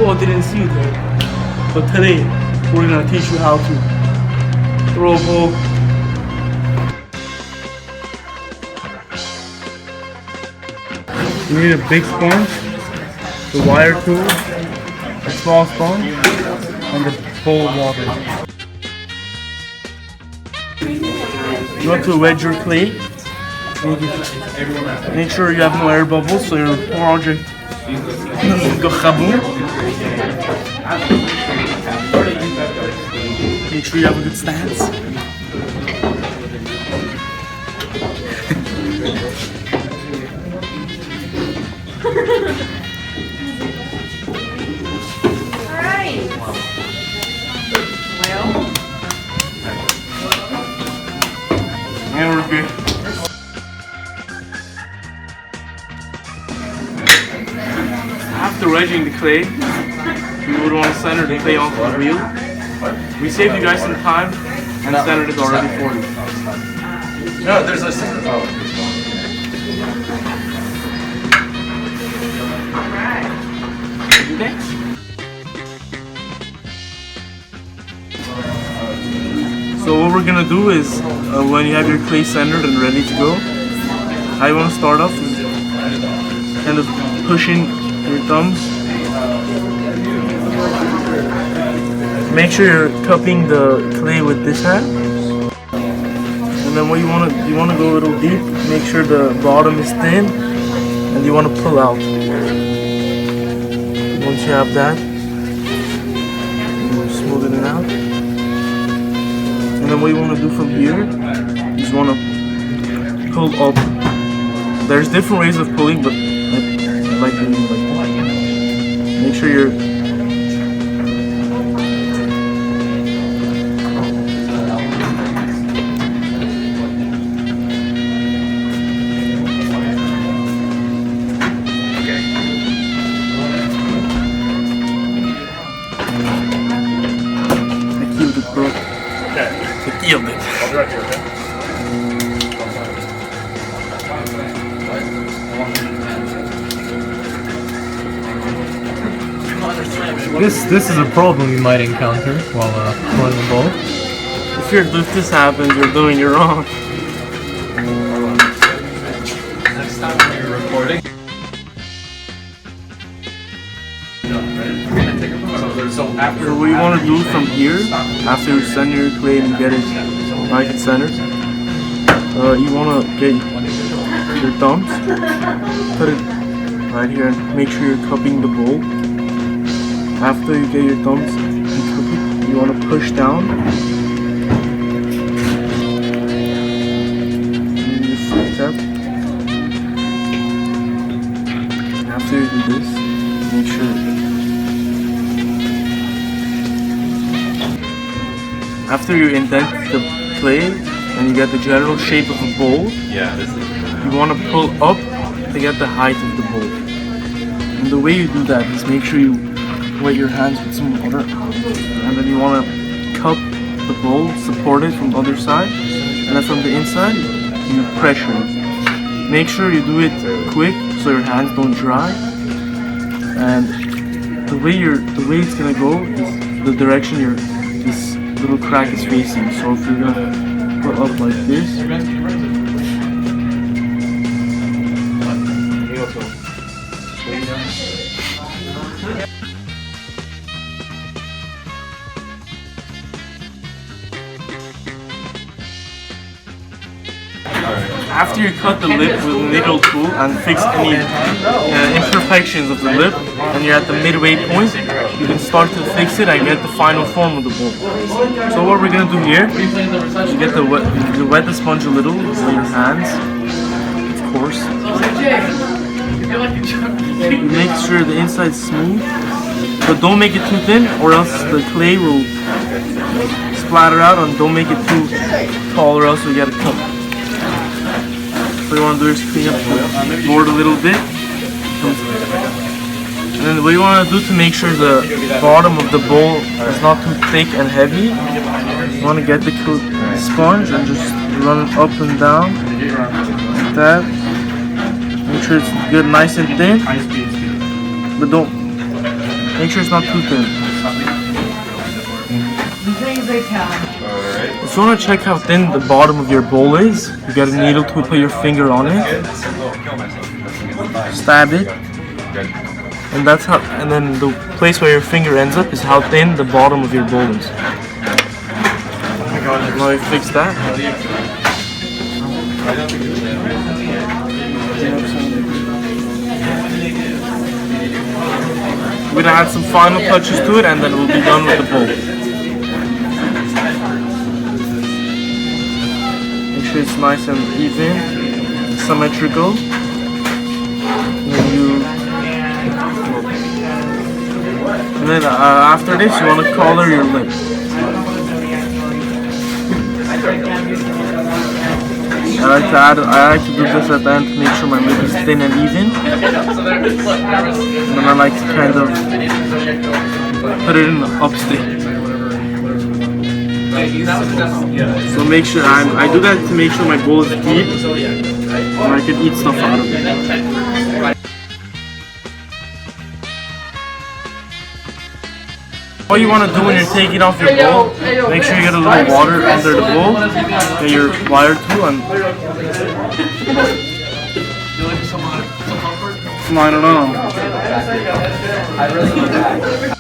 all didn't see it there. But today, we're gonna teach you how to throw a ball. You need a big sponge, the wire tool, a small sponge, and a bowl of water. You want to wedge your clay. Make sure you have no air bubbles so your project doesn't go kaboom. Make sure you have a good stance. Alright. Well. And we're good. After wedging the clay, you would want to center the clay onto the wheel. We saved you guys some time and centered it already for you. No, there's a center. So what we're gonna do is, when you have your clay centered and ready to go, I want to start off with kind of pushing your thumbs. Make sure you're cupping the clay with this hand. And then what you want to go a little deep. Make sure the bottom is thin, and you want to pull out. Once you have that, you smooth it out. And then what you want to do from here is you want to pull up. There's different ways of pulling, but I like doing it like that. Make sure you're I'll be right here, okay? This is a problem you might encounter while throwing the ball. If this happens, you're doing it wrong. Next time when you're recording. So what you want to do from here, after you center your clay and get it nice and centered, you want to get your thumbs, put it right here and make sure you're cupping the bowl. After you get your thumbs and cup it, you want to push down. And you flip tap. After you do this, make sure. After you indent the clay and you get the general shape of a bowl, you want to pull up to get the height of the bowl. And the way you do that is make sure you wet your hands with some water, and then you want to cup the bowl, support it from the other side, and then from the inside you pressure it. Make sure you do it quick so your hands don't dry. And the way it's gonna go is the direction this little crack is facing. So if you're gonna put up like this, after you cut the lip with a needle tool and fix any imperfections of the lip, and you're at the midway point, you can start to fix it and get the final form of the bowl. So what we're gonna do here, you get you wet the sponge a little with your hands, of course. You make sure the inside is smooth, but don't make it too thin, or else the clay will splatter out, and don't make it too tall, or else you get a cut. What you want to do is clean up the board a little bit. And then what you want to do to make sure the bottom of the bowl is not too thick and heavy, you want to get the sponge and just run it up and down like that. Make sure it's good, nice and thin, but don't Make sure it's not too thin. If you want to check how thin the bottom of your bowl is, you get a needle to put your finger on it, stab it, and that's how. And then the place where your finger ends up is how thin the bottom of your bowl is. Now you fix that. We're gonna add some final touches to it, and then we'll be done with the bowl. Make sure it's nice and even, symmetrical. And then after this, you want to color your lip. I like to do this at the end to make sure my lip is thin and even. And then I like to kind of put it in the upstick. So make sure I do that to make sure my bowl is deep and I can eat stuff out of it. What you want to do when you're taking off your bowl, make sure you get a little water under the bowl that you're wired to, and I don't know.